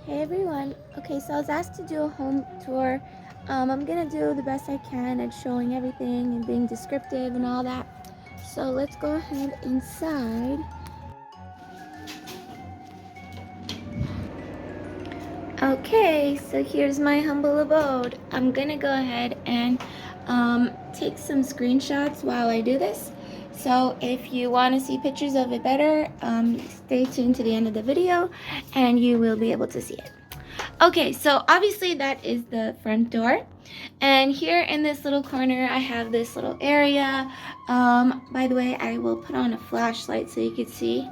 Hey everyone. Okay, so I was asked to do a home tour. I'm gonna do the best I can at showing everything and being descriptive and all that. So let's go ahead inside. Okay, so here's my humble abode. I'm gonna go ahead and take some screenshots while I do this. So if you want to see pictures of it better, stay tuned to the end of the video and you will be able to see it. Okay, so obviously that is the front door. And here in this little corner, I have this little area. By the way, I will put on a flashlight so you can see.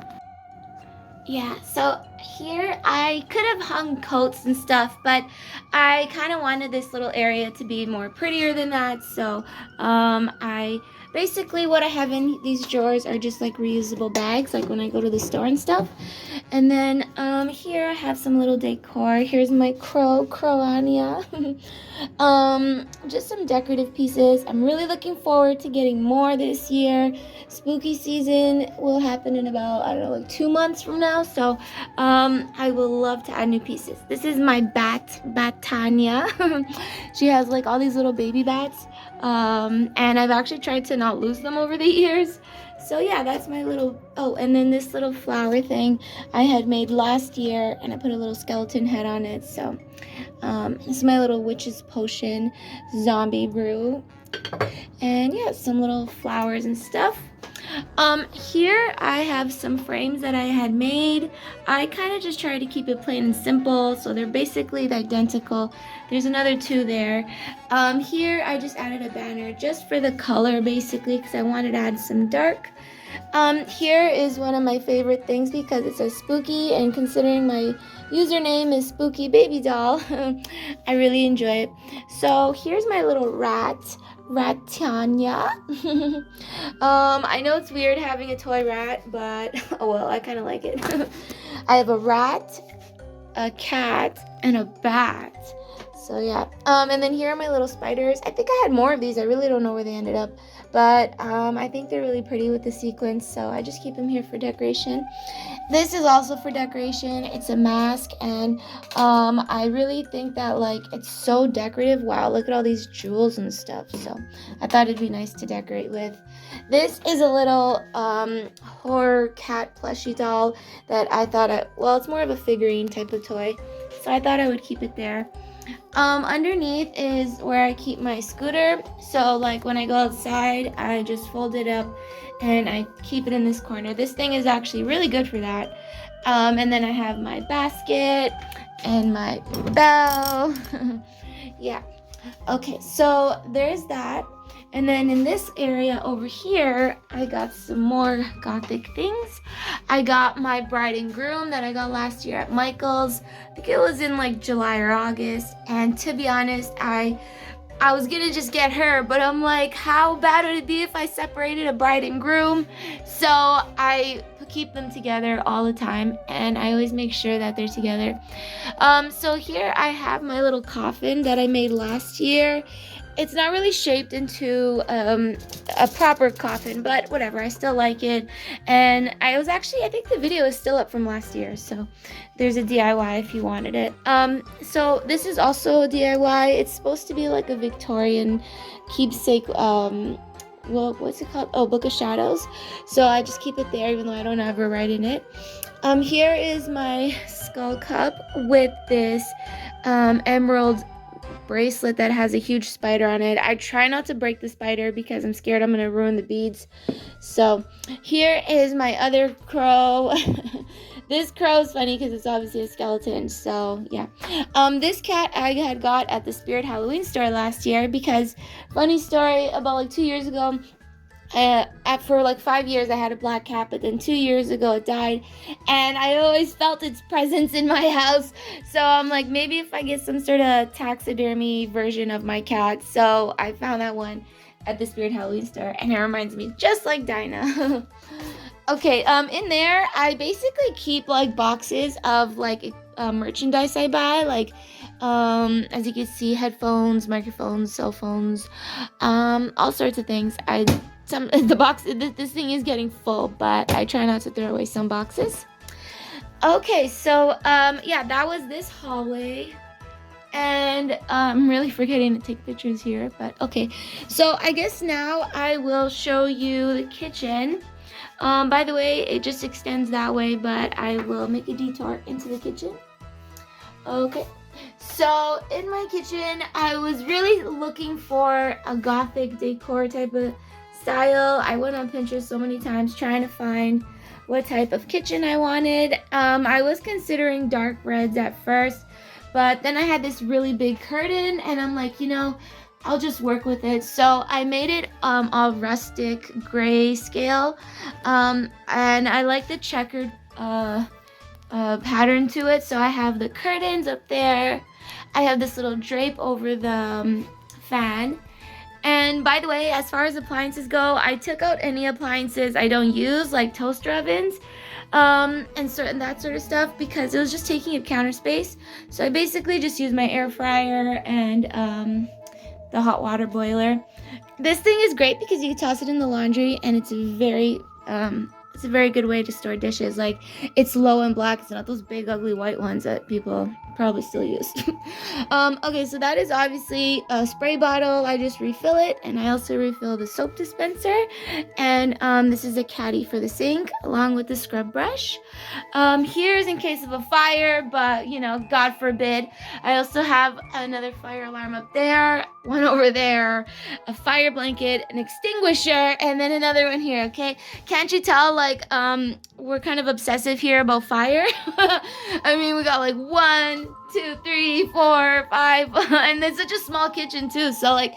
Yeah, so here I could have hung coats and stuff, but I kind of wanted this little area to be more prettier than that. So I basically what I have in these drawers are just like reusable bags, like when I go to the store and stuff. And then here I have some little decor. Here's my Crowania. Just some decorative pieces. I'm really looking forward to getting more this year. Spooky season will happen in about, I don't know, like 2 months from now. So I will love to add new pieces. This is my Batania. She has like all these little baby bats. And I've actually tried to not lose them over the years. So yeah, that's my little, oh, and then this little flower thing I had made last year, and I put a little skeleton head on it. So this is my little witch's potion zombie brew. And yeah, some little flowers and stuff. Here I have some frames that I had made. I kind of just try to keep it plain and simple, so they're basically identical. There's another two there. Here I just added a banner just for the color, basically, because I wanted to add some dark. Here is one of my favorite things because it says spooky, and considering my username is 𝖘𝖕𝖔𝖔𝕑𝕪𝖉𝖔𝑑𝑒𝑪, I really enjoy it. So here's my little Ratanya. I know it's weird having a toy rat, but oh well, I kind of like it. I have a rat, a cat, and a bat. So yeah, and then here are my little spiders. I think I had more of these. I really don't know where they ended up, but I think they're really pretty with the sequins, so I just keep them here for decoration. This is also for decoration. It's a mask, and I really think that like it's so decorative. Wow, look at all these jewels and stuff. So I thought it'd be nice to decorate with. This is a little horror cat plushie doll that I thought, well, it's more of a figurine type of toy, so I thought I would keep it there. Underneath is where I keep my scooter. So like when I go outside, I just fold it up and I keep it in this corner. This thing is actually really good for that. And then I have my basket and my bell. Yeah. Okay, so there's that. And then in this area over here, I got some more gothic things. I got my bride and groom that I got last year at Michael's. I think it was in like July or August. And to be honest, I was gonna just get her, but I'm like, how bad would it be if I separated a bride and groom? So I keep them together all the time, and I always make sure that they're together. So here I have my little coffin that I made last year. It's not really shaped into a proper coffin, but whatever, I still like it. And I think the video is still up from last year, so there's a DIY if you wanted it. So this is also a DIY. It's supposed to be like a Victorian keepsake, well, what's it called? Oh, Book of Shadows. So I just keep it there even though I don't ever write in it. Here is my skull cup with this emerald bracelet that has a huge spider on it. I try not to break the spider because I'm scared I'm gonna ruin the beads. So here is my other crow. This crow is funny because it's obviously a skeleton. So yeah, this cat I had got at the Spirit Halloween store last year because, funny story, about like 2 years ago, for like 5 years I had a black cat, but then 2 years ago it died, and I always felt its presence in my house. So I'm like, maybe if I get some sort of taxidermy version of my cat. So I found that one at the Spirit Halloween store, and it reminds me just like Dinah. Okay, in there I basically keep like boxes of like merchandise I buy, like as you can see, headphones, microphones, cell phones, all sorts of things. This thing is getting full, but I try not to throw away some boxes. Okay, so yeah, that was this hallway. And I'm really forgetting to take pictures here, but okay. So I guess now I will show you the kitchen. By the way, it just extends that way, but I will make a detour into the kitchen. Okay. So in my kitchen, I was really looking for a gothic decor type of style. I went on Pinterest so many times trying to find what type of kitchen I wanted. I was considering dark reds at first, but then I had this really big curtain and I'm like, I'll just work with it. So I made it all rustic gray scale, and I like the checkered pattern to it. So I have the curtains up there. I have this little drape over the fan. And by the way, as far as appliances go, I took out any appliances I don't use, like toaster ovens, and that sort of stuff, because it was just taking up counter space. So I basically just used my air fryer and the hot water boiler. This thing is great because you can toss it in the laundry, and it's a very good way to store dishes. Like, it's low and black. It's not those big ugly white ones that people probably still use. Okay, so that is obviously a spray bottle. I just refill it, and I also refill the soap dispenser. And this is a caddy for the sink, along with the scrub brush. Here's in case of a fire, but God forbid. I also have another fire alarm up there, one over there, a fire blanket, an extinguisher, and then another one here. Okay, can't you tell? Like, we're kind of obsessive here about fire. I mean, we got like 1, 2, 3, 4, 5, and it's such a small kitchen too. So like,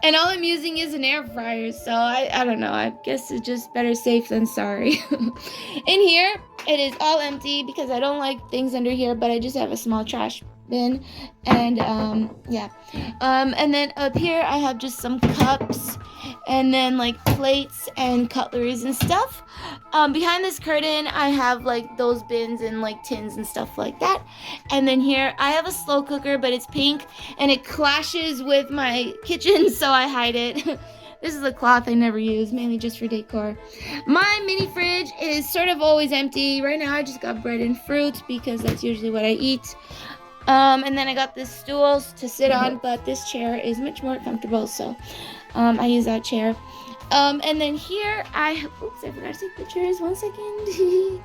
and all I'm using is an air fryer. So I don't know. I guess it's just better safe than sorry. In here, it is all empty because I don't like things under here, but I just have a small trash bin. And yeah. And then up here, I have just some cups and then like plates and cutleries and stuff. Behind this curtain, I have like those bins and like tins and stuff like that. And then here, I have a slow cooker, but it's pink and it clashes with my kitchen, so I hide it. This is a cloth I never use, mainly just for decor. My mini fridge is sort of always empty. Right now, I just got bread and fruit because that's usually what I eat. And then I got this stool to sit on, but this chair is much more comfortable, so I use that chair. And then here oops, I forgot to take pictures. 1 second.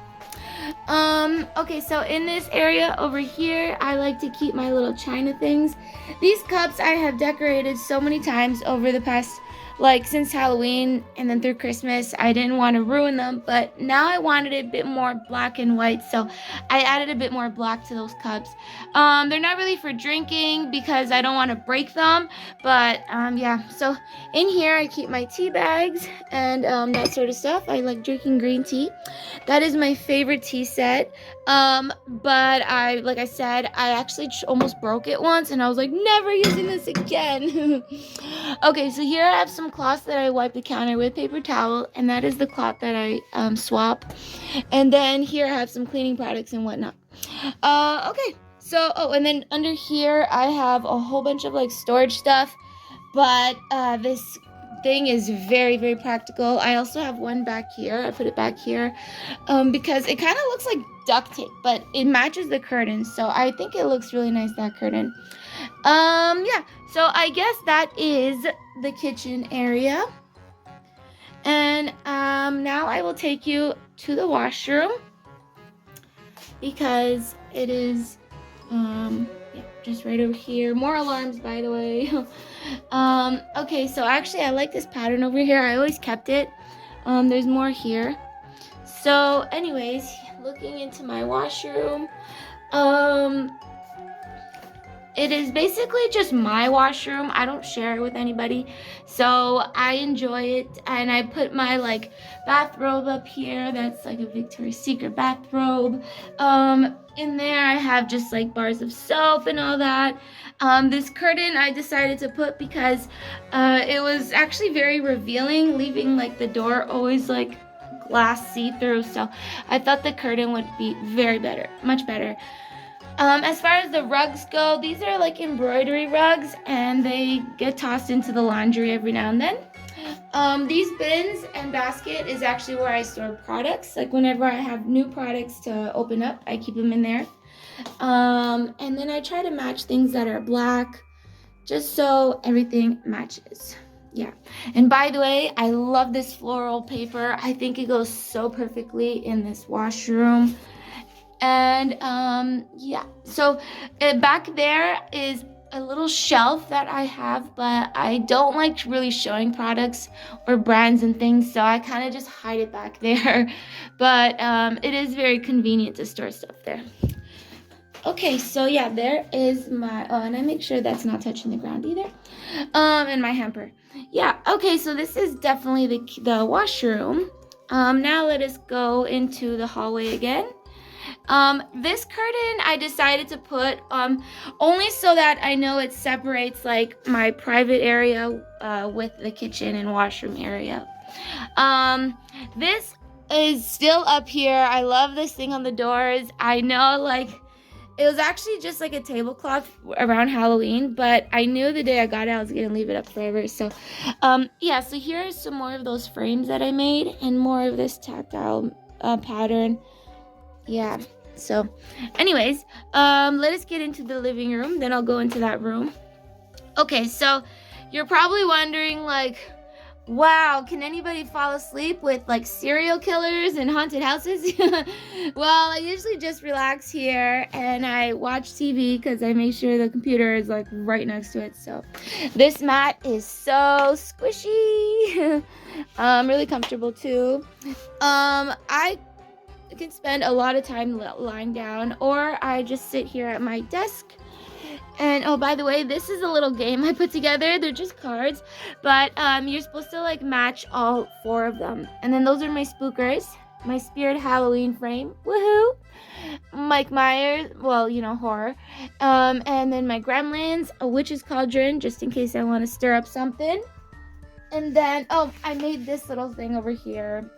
Okay, so in this area over here, I like to keep my little china things. These cups I have decorated so many times over the past, like, since Halloween and then through Christmas. I didn't want to ruin them, but now I wanted it a bit more black and white, so I added a bit more black to those cups. They're not really for drinking because I don't want to break them, but yeah. So in here I keep my tea bags and that sort of stuff. I like drinking green tea. That is my favorite tea set. But like I said, I actually almost broke it once, and I was like, never using this again. Okay, so here I have some cloths that I wipe the counter with, paper towel, and that is the cloth that I swap. And then here I have some cleaning products and whatnot. Okay, so, and then under here I have a whole bunch of like storage stuff, but this thing is very, very practical. I also have one back here. I put it back here because it kind of looks like duct tape, but it matches the curtain, so I think it looks really nice, that curtain. Yeah, so I guess that is the kitchen area. And now I will take you to the washroom because it is yeah, just right over here. More alarms, by the way. Okay, so actually I like this pattern over here. I always kept it. There's more here. So anyways, looking into my washroom, it is basically just my washroom. I don't share it with anybody, so I enjoy it. And I put my like bathrobe up here. That's like a Victoria's Secret bathrobe. In there I have just like bars of soap and all that. This curtain I decided to put because it was actually very revealing, leaving like the door always like glass see-through. So I thought the curtain would be much better. As far as the rugs go, these are like embroidery rugs, and they get tossed into the laundry every now and then. These bins and basket is actually where I store products. Like whenever I have new products to open up, I keep them in there. And then I try to match things that are black, just so everything matches. Yeah. And by the way, I love this floral paper. I think it goes so perfectly in this washroom. And yeah, so back there is a little shelf that I have, but I don't like really showing products or brands and things, so I kind of just hide it back there. But it is very convenient to store stuff there. Okay, so yeah, there is my, oh, and I make sure that's not touching the ground either. And my hamper. Yeah, okay, so this is definitely the washroom. Now let us go into the hallway again. This curtain I decided to put only so that I know it separates like my private area with the kitchen and washroom area. This is still up here. I love this thing on the doors. I know, like, it was actually just like a tablecloth around Halloween, but I knew the day I got it, I was gonna leave it up forever. So, yeah, so here are some more of those frames that I made and more of this tactile pattern. Yeah, so anyways, let us get into the living room, then I'll go into that room. Okay, so you're probably wondering, like, wow, can anybody fall asleep with like serial killers and haunted houses? Well, I usually just relax here and I watch TV because I make sure the computer is like right next to it. So this mat is so squishy. Really comfortable too. I can spend a lot of time lying down, or I just sit here at my desk. And oh, by the way, this is a little game I put together. They're just cards, but you're supposed to like match all 4 of them. And then those are my spookers, my Spirit Halloween frame, woohoo! Mike Myers, well, you know, horror. And then my Gremlins, a witch's cauldron, just in case I want to stir up something. And then, oh, I made this little thing over here.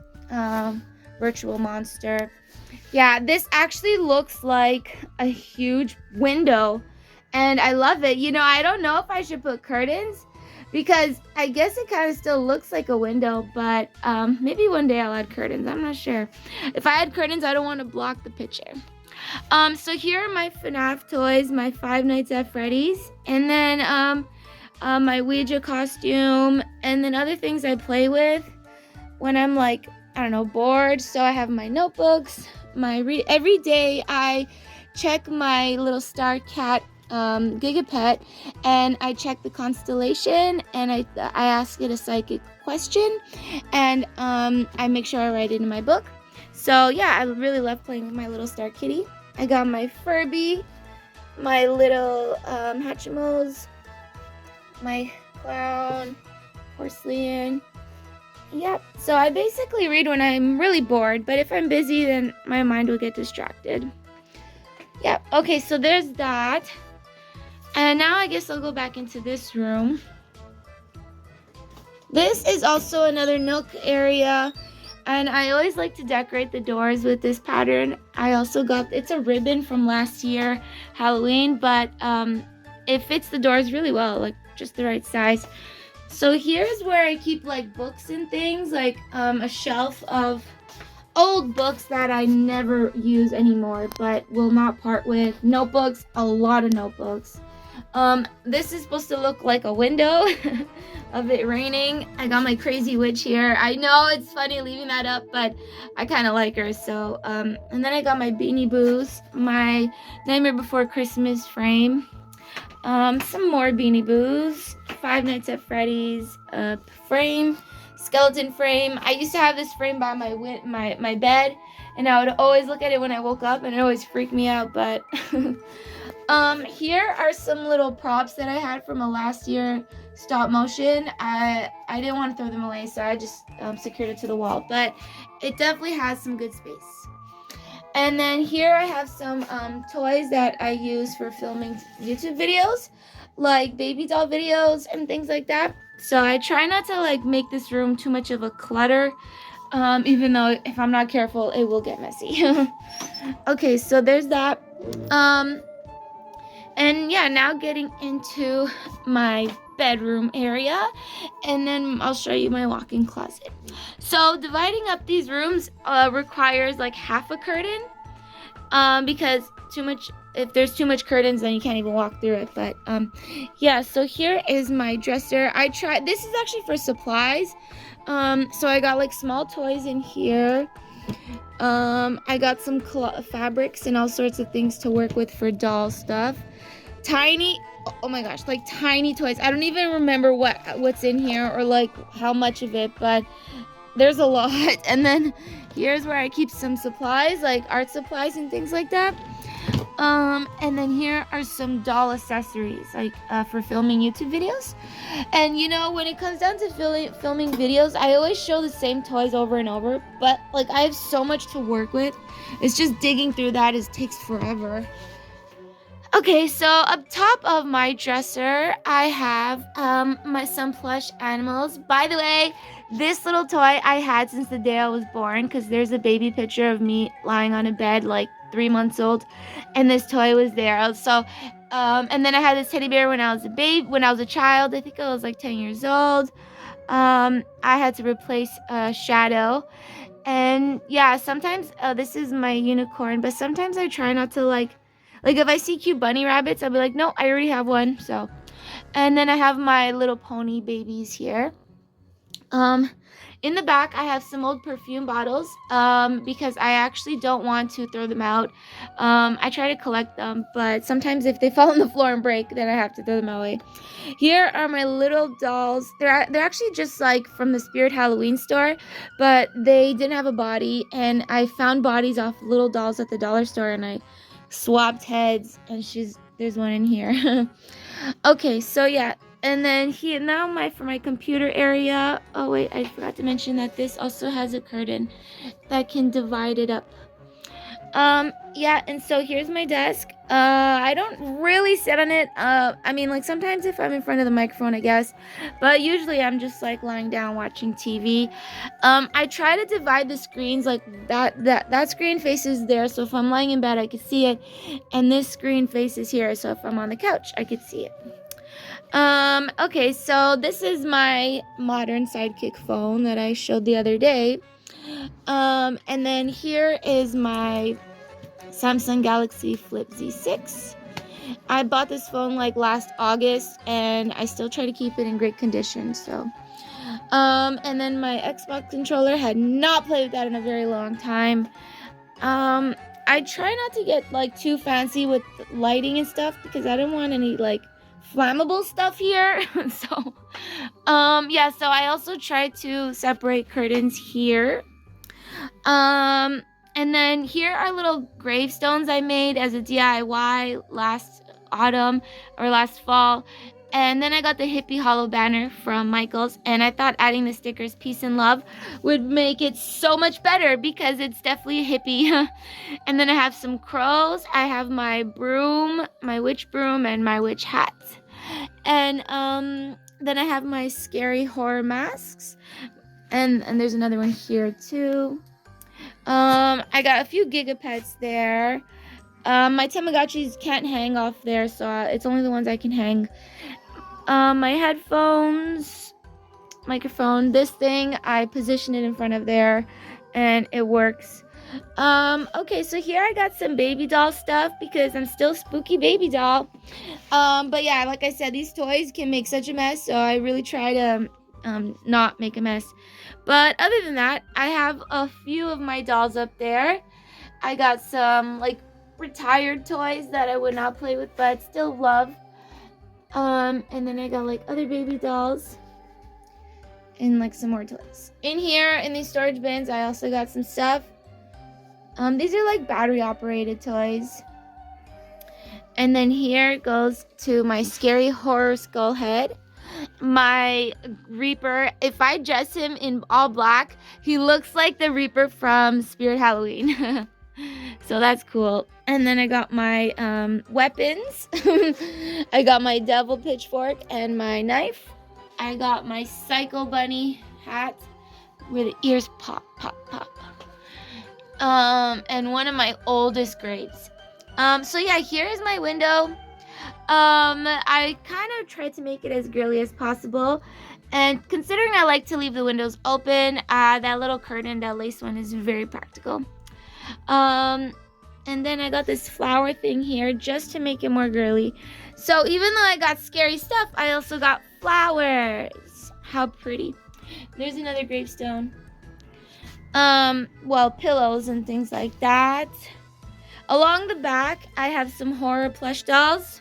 Virtual monster. Yeah, this actually looks like a huge window and I love it. You know, I don't know if I should put curtains because I guess it kind of still looks like a window, but maybe one day I'll add curtains. I'm not sure. If I add curtains, I don't want to block the picture. So here are my FNAF toys, my Five Nights at Freddy's, and then my Ouija costume, and then other things I play with when I'm like, I don't know, bored. So I have my notebooks, every day I check my little star cat 𝖘𝖕𝖔𝖔𝑔𝑑, and I check the constellation and I ask it a psychic question, and I make sure I write it in my book. So yeah, I really love playing with my little star kitty. I got my Furby, my little Hatchimals, my clown, porcelain. Yep, so I basically read when I'm really bored, but if I'm busy, then my mind will get distracted. Yep, okay, so there's that. And now I guess I'll go back into this room. This is also another nook area, and I always like to decorate the doors with this pattern. I also got, it's a ribbon from last year, Halloween, but it fits the doors really well, like just the right size. So here's where I keep like books and things, like a shelf of old books that I never use anymore, but will not part with. Notebooks, a lot of notebooks. This is supposed to look like a window of it raining. I got my crazy witch here. I know it's funny leaving that up, but I kind of like her. So, and then I got my Beanie Boos, my Nightmare Before Christmas frame, some more Beanie Boos, Five Nights at Freddy's frame, skeleton frame. I used to have this frame by my bed, and I would always look at it when I woke up, and it always freaked me out. But here are some little props that I had from a last year stop motion. I didn't want to throw them away, so I just secured it to the wall, but it definitely has some good space. And then here I have some toys that I use for filming YouTube videos, like baby doll videos and things like that. So I try not to like make this room too much of a clutter, even though if I'm not careful, it will get messy. Okay, so there's that. And yeah, now getting into my bedroom area, and then I'll show you my walk-in closet. So dividing up these rooms requires like half a curtain, because if there's too much curtains, then you can't even walk through it. But yeah, so here is my dresser. This is actually for supplies. So I got like small toys in here. I got some fabrics and all sorts of things to work with for doll stuff. Oh my gosh, like tiny toys. I don't even remember what's in here or like how much of it, but there's a lot. And then here's where I keep some supplies, like art supplies and things like that. And then here are some doll accessories, like for filming YouTube videos. And you know, when it comes down to filming videos, I always show the same toys over and over, but like I have so much to work with. It's just digging through that takes forever. Okay, so up top of my dresser, I have some plush animals. By the way, this little toy I had since the day I was born, because there's a baby picture of me lying on a bed like 3 months old, and this toy was there. So, and then I had this teddy bear when I was a child. I think I was like 10 years old. I had to replace Shadow. And yeah, sometimes this is my unicorn, but sometimes I try not to like if I see cute bunny rabbits, I'll be like, no, I already have one. So, and then I have my little pony babies here. In the back, I have some old perfume bottles because I actually don't want to throw them out. I try to collect them, but sometimes if they fall on the floor and break, then I have to throw them away. Here are my little dolls. They're actually just like from the Spirit Halloween store, but they didn't have a body, and I found bodies off little dolls at the dollar store, and I swapped heads, and there's one in here. Okay, so yeah. And then here now for my computer area. Oh wait, I forgot to mention that this also has a curtain that can divide it up. Yeah, and so here's my desk. I don't really sit on it. I mean, like sometimes if I'm in front of the microphone, I guess, but usually I'm just like lying down watching TV. I try to divide the screens, like that screen faces there, so if I'm lying in bed I could see it, and this screen faces here, so if I'm on the couch I could see it. Okay, so this is my modern sidekick phone that I showed the other day. And then here is my Samsung Galaxy Flip Z6. I bought this phone like last August, and I still try to keep it in great condition. So, and then my Xbox controller, had not played with that in a very long time. I try not to get like too fancy with lighting and stuff because I don't want any like flammable stuff here. So, yeah, so I also try to separate curtains here. And then here are little gravestones I made as a DIY last autumn or last fall. And then I got the hippie hollow banner from Michael's, and I thought adding the stickers peace and love would make it so much better because it's definitely a hippie. And then I have some crows. I have my broom, my witch broom, and my witch hat. And then I have my scary horror masks. And there's another one here too. I got a few gigapets there. My Tamagotchis can't hang off there, so it's only the ones I can hang. My headphones, microphone, this thing, I position it in front of there, and it works. Okay, so here I got some baby doll stuff because I'm still spooky baby doll. But yeah, like I said, these toys can make such a mess, so I really try to not make a mess. But other than that, I have a few of my dolls up there. I got some like retired toys that I would not play with but still love. And then I got like other baby dolls and like some more toys. In here, in these storage bins, I also got some stuff. These are like battery operated toys. And then here goes to my scary horror skull head. My Reaper, if I dress him in all black, he looks like the Reaper from Spirit Halloween. So that's cool. And then I got my weapons. I got my devil pitchfork and my knife. I got my Psycho Bunny hat where the ears pop, pop, pop. And one of my oldest grapes. So yeah, here is my window. I kind of tried to make it as girly as possible. And considering I like to leave the windows open, that little curtain, that lace one, is very practical. And then I got this flower thing here just to make it more girly. So even though I got scary stuff, I also got flowers. How pretty. There's another gravestone. Well, pillows and things like that. Along the back, I have some horror plush dolls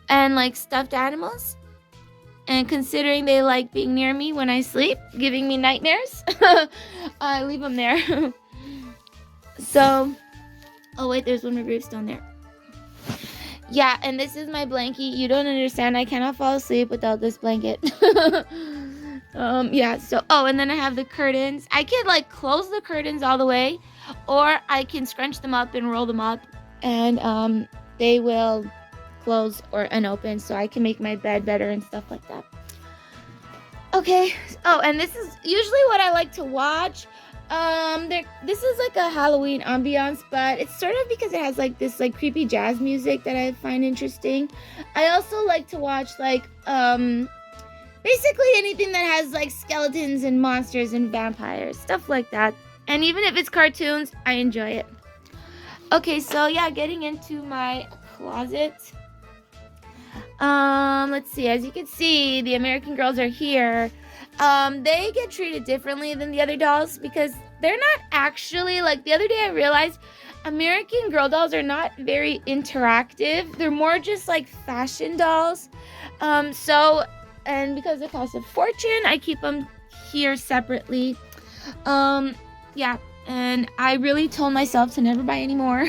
and like stuffed animals. And considering they like being near me when I sleep, giving me nightmares, I leave them there. So, oh wait, there's one more gravestone there. Yeah, and this is my blankie. You don't understand. I cannot fall asleep without this blanket. Yeah, so, oh, and then I have the curtains. I can like close the curtains all the way, or I can scrunch them up and roll them up, and they will close and open, so I can make my bed better and stuff like that. Okay, oh, and this is usually what I like to watch. This is like a Halloween ambiance, but it's sort of because it has like this like creepy jazz music that I find interesting. I also like to watch like basically anything that has like skeletons and monsters and vampires, stuff like that. And even if it's cartoons, I enjoy it. Okay, so yeah, getting into my closet. Let's see. As you can see, the American girls are here. They get treated differently than the other dolls because they're not actually, like, the other day I realized American Girl dolls are not very interactive. They're more just like fashion dolls. And because it costs a fortune, I keep them here separately. Yeah, and I really told myself to never buy any more.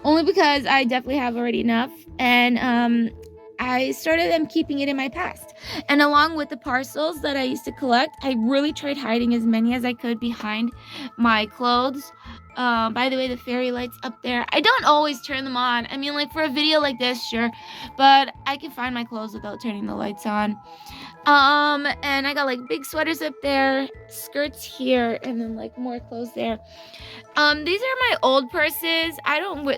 Only because I definitely have already enough. And I started keeping it in my past. And along with the parcels that I used to collect, I really tried hiding as many as I could behind my clothes. By the way, the fairy lights up there, I don't always turn them on. I mean, like for a video like this, sure, but I can find my clothes without turning the lights on. And I got like big sweaters up there, skirts here, and then like more clothes there. These are my old purses.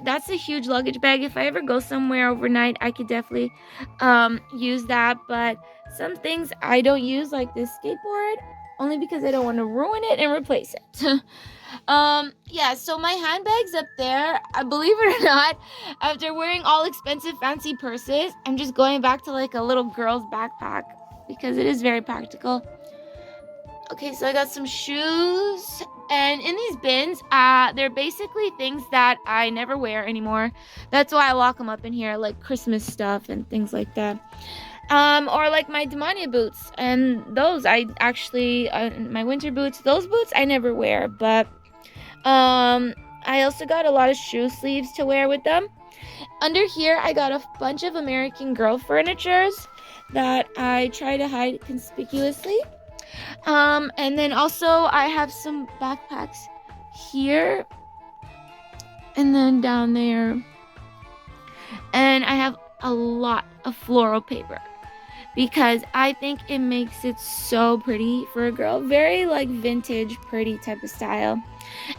That's a huge luggage bag. If I ever go somewhere overnight, I could definitely use that. But some things I don't use, like this skateboard, only because I don't want to ruin it and replace it. Yeah, so my handbag's up there. Believe it or not, after wearing all expensive fancy purses, I'm just going back to like a little girl's backpack because it is very practical. Okay, so I got some shoes, and in these bins, they're basically things that I never wear anymore. That's why I lock them up in here, like Christmas stuff and things like that. Or like my 𝖘𝖕𝖇𝪍𝑔𝑔𝑑 boots, and those I actually, my winter boots, those boots I never wear, but I also got a lot of shoe sleeves to wear with them. Under here, I got a bunch of American Girl furnitures that I try to hide conspicuously. And then also I have some backpacks here and then down there. And I have a lot of floral paper because I think it makes it so pretty for a girl. Very like vintage, pretty type of style.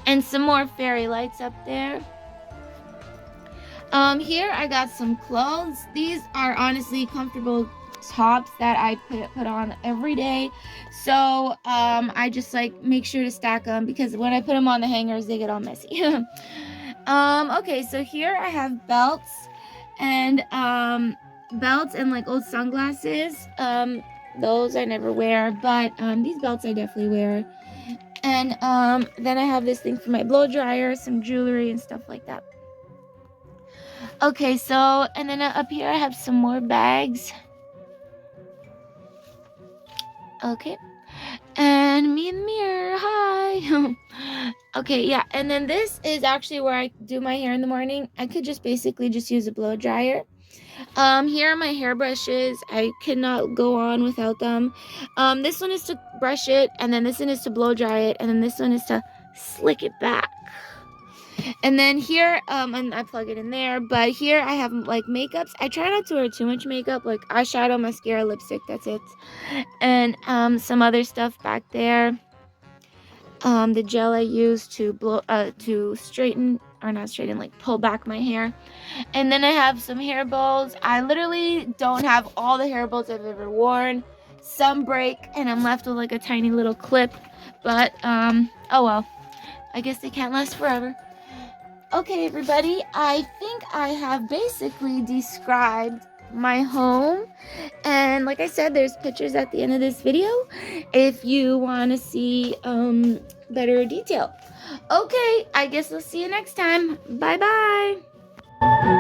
And some more fairy lights up there. Here I got some clothes. These are honestly comfortable tops that I put on every day. So I just like make sure to stack them because when I put them on the hangers, they get all messy. Okay, so here I have belts and like old sunglasses. Those I never wear, but these belts I definitely wear. And then I have this thing for my blow dryer, some jewelry and stuff like that. Okay, so and then up here I have some more bags. Okay, and me in the mirror, hi. Okay, yeah, and then this is actually where I do my hair in the morning. I could just basically just use a blow dryer. Here are my hairbrushes. I cannot go on without them. This one is to brush it, and then this one is to blow dry it, and then this one is to slick it back. And then here, and I plug it in there, but here I have like makeups. I try not to wear too much makeup, like eyeshadow, mascara, lipstick, that's it. And some other stuff back there. the gel I use to straighten, or not straighten, like pull back my hair. And then I have some hair bows. I literally don't have all the hair bows I've ever worn. Some break and I'm left with like a tiny little clip, but oh well, I guess they can't last forever. Okay, everybody, I think I have basically described my home, and like I said, there's pictures at the end of this video if you want to see better detail. Okay, I guess I'll see you next time. Bye bye.